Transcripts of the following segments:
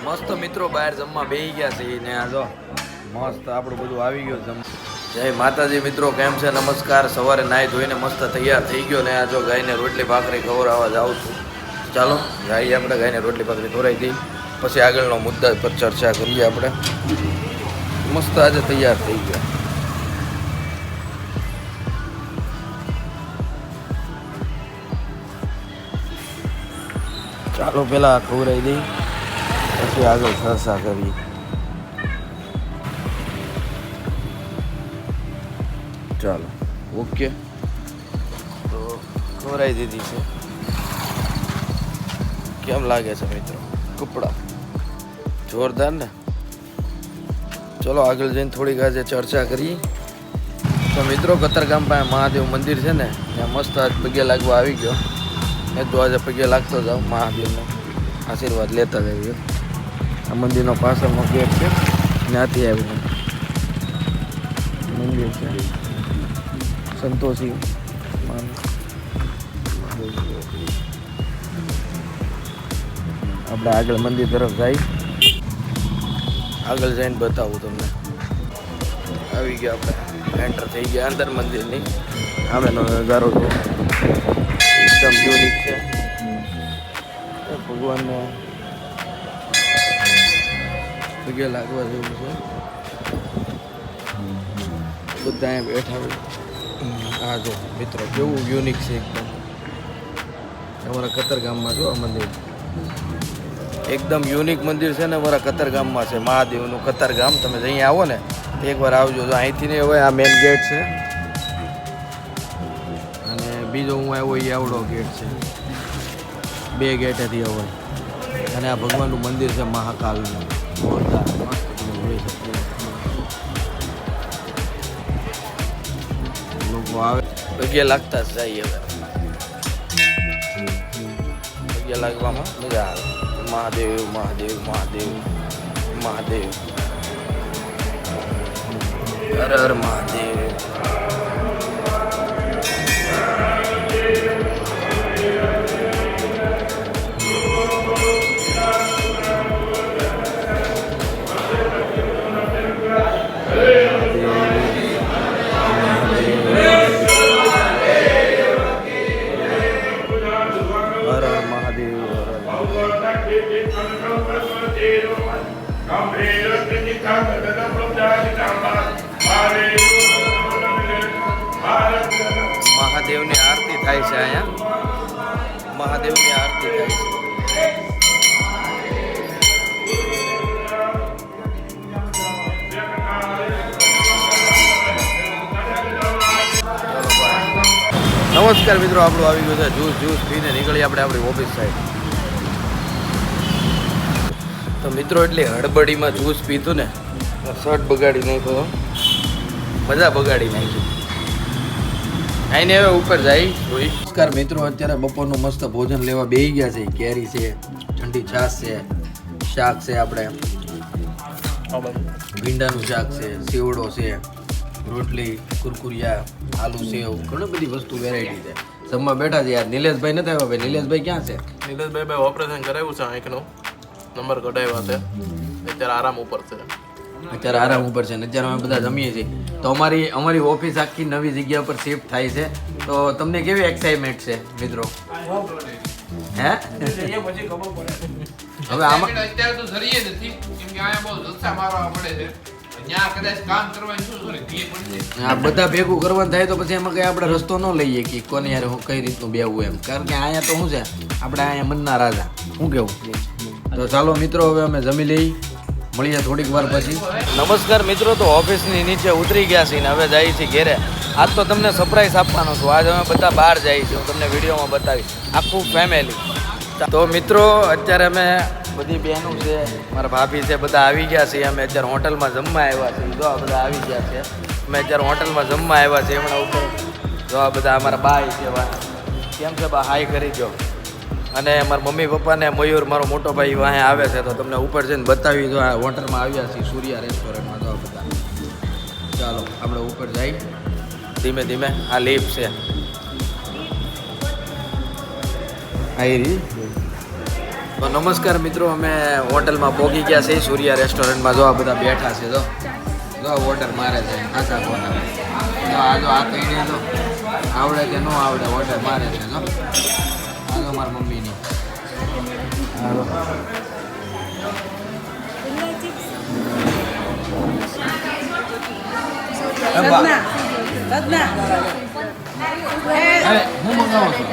મસ્ત મિત્રો બહાર જમવા બેસી ગયા છે ને આ જો મસ્ત આપણું બધું આવી ગયું જમ. જય માતાજી મિત્રો, કેમ છે? નમસ્કાર. સવારે નાહી ધોઈને મસ્ત તૈયાર થઈ ગયો ને આ જો ગાયને રોટલી ભાખરી ખવડાવવા જાઉં છું. ચાલો ગાય આપણે ગાયને રોટલી ભાખરી ખવડાવી દઈ, પછી આગળનો મુદ્દા પર ચર્ચા કરીએ. આપણે મસ્ત આજે તૈયાર થઈ ગયા. ચાલો પેલા ખવડાવી દઈ, પછી આગળ ચર્ચા કરીએ. ચાલો ઓકે, તો ખવડાવી દીધી છે. કેમ લાગે છે મિત્રો કપડા? જોરદાર ને? ચલો આગળ જઈને થોડીક આજે ચર્ચા કરીએ. તો મિત્રો કતારગામ પાસે મહાદેવ મંદિર છે ને, ત્યાં મસ્ત આજ પગે લાગવા આવી ગયો. એ તો આજે પગે લાગતો જાઉં, મહાદેવનો આશીર્વાદ લેતા જઈએ. આ મંદિરનો પાછળનો ગેટ છે, ત્યાંથી આવ્યું મંદિર છે સંતોષી. આપણે આગળ મંદિર તરફ જઈ, આગળ જઈને બતાવું તમને. આવી ગયા આપણે, એન્ટર થઈ ગયા અંદર મંદિરની. સામેનો નજારો તો એકદમ યુનિક છે. ભગવાનને પગે લાગવા જેવું છે. બધા અહીંયા બેઠા હોય. આ જો મિત્રો કેવું યુનિક છે એકદમ. અમારા કતારગામમાં જો આ મંદિર એકદમ યુનિક મંદિર છે ને, અમારા કતારગામમાં છે મહાદેવનું કતારગામ. તમે અહીં આવો ને એકવાર આવજો. જો અહીંથી નહીં હોય, આ મેઇન ગેટ છે, અને બીજો હું આવ્યો એ આવડો ગેટ છે. બે ગેટેથી હોય. અને આ ભગવાનનું મંદિર છે મહાકાલનું. જોરદાર મસ્ત તમે જોઈ શકો. લોકો આવે પગે લાગતા જ જાય. હવે પગે લાગવામાં મજા આવે. મહાદેવ મહાદેવ મહાદેવ મહાદેવ, હર હર મહાદેવ. મહાદેવની આરતી થાય છે અહીંયા. મહાદેવની આરતી થાય છે. નમસ્કાર મિત્રો, આપણું આવી ગયું છે જ્યુસ પીને નીકળી આપણે આપણી ઓફિસ સાઈડ. તો મિત્રો એટલી હડબડીમાં જ્યુસ પીતું ને, શર્ટ બગાડી નાખ્યો, મજા બગાડી નાખી. આઈને હવે ઉપર જાય. નમસ્કાર મિત્રો, અત્યારે બપોરનું મસ્ત ભોજન લેવા બેસી ગયા છે. કેરી છે, ઠંડી છાશ છે, શાક છે, આપણે ભીંડાનું શાક છે, સેવડો છે, રોટલી, કુરકુરિયા, આલુ સેવ, ઘણી બધી વસ્તુ વેરાયટી છે. જમવા બેઠા છે યાર. નિલેશભાઈ નથી આવ્યા ભાઈ? નિલેશભાઈ ક્યાં છે? નિલેશભાઈ ભાઈ ઓપરેશન કરાવ્યું છે આંખનું, નંબર કઢાવ્યા છે, અત્યારે આરામ ઉપર છે. અત્યારે આરામ ઉપર છે ને અત્યારે અમે બધા જમીએ છીએ. તો અમારી ઓફિસ આખી નવી જગ્યા પર શિફ્ટ થાય છે. તો તમને કેવી એક્સાઇટમેન્ટ છે મિત્રો? હે હવે આમાં અત્યારે તો જરીએ નથી, કેમ કે આયા બહુ જલસા મારવા પડે છે. ત્યાં કદાચ કામ કરવાની શું આ બધા ભેગું કરવાનું થાય તો પછી એમાં કઈ આપણે રસ્તો ન લઈએ કે કોને યાર કઈ રીતનું બેવું એમ. કારણ કે અહીંયા તો શું છે, આપણે અહીંયા મનના રાજા. શું કેવું? તો ચાલો મિત્રો હવે અમે જમી લઈ, મળીએ થોડીક વાર પછી. નમસ્કાર મિત્રો, તો ઓફિસની નીચે ઉતરી ગયા છીએ ને હવે જઈએ છીએ ઘેરે. આજ તો તમને સરપ્રાઈઝ આપવાનો છું. આજ અમે બધા બહાર જઈએ છીએ, હું તમને વિડીયોમાં બતાવીશ, આખું ફેમિલી. તો મિત્રો અત્યારે અમે બધી બહેનો છે, મારા ભાભી છે, બધા આવી ગયા છીએ. અમે અત્યારે હોટલમાં જમવા આવ્યા છીએ. જો આ બધા આવી ગયા છે. અમે અત્યારે હોટલમાં જમવા આવ્યા છીએ. હમણાં ઉપર જો આ બધા અમારા બાઈ છે. કેમ છે બા? હાઈ કરી દો. અને મારા મમ્મી પપ્પાને મયુર મારો મોટો ભાઈ વાંહે આવે છે. તો તમને ઉપર જઈને બતાવી દો. આ હોટલમાં આવ્યા છીએ સૂર્યા રેસ્ટોરન્ટમાં. તો બધા ચાલો આપણે ઉપર જઈ ધીમે ધીમે. આ લિફ્ટ છે. આવી રહી તો નમસ્કાર મિત્રો, અમે હોટલમાં પહોંચી ગયા છે સૂર્યા રેસ્ટોરન્ટમાં. જો આ બધા બેઠા છે, જો ઓર્ડર મારે છે ખાસા ખોટા. તો આ જો આ કહીને તો આવડે કે ન આવડે ઓર્ડર મારે છે. જો આ જો મારી મમ્મીની હું મંગાવું છું.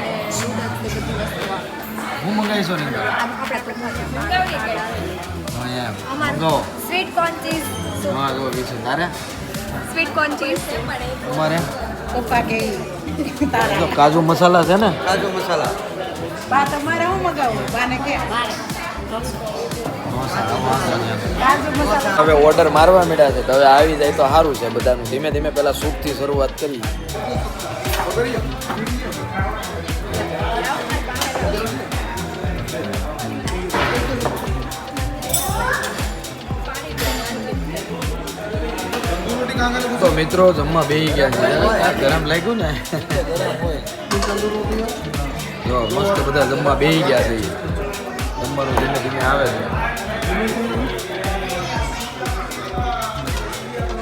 હું મંગાવીશો ને મંગાવો. સ્વીટ કોર્ન ચીઝ હા જો વીસ તારે સ્વીટ કોર્ન ચીઝ તમારે પપ્પા કે તારા તો કાજુ મસાલા છે ને. બા તમારે હું મગાવું બાને કે કાજુ મસાલા હવે ઓર્ડર મારવા માંડ્યા છે, તો હવે આવી જાય તો સારું છે બધાનું. ધીમે ધીમે પહેલા સૂપથી શરૂઆત કરી. તો મિત્રો જમવા બેસી ગયા છે. ગરમ લાગ્યું ને. જો મસ્ત બધા જમવા બેસી ગયા છે. જમવાનું ધીમે ધીમે આવે છે.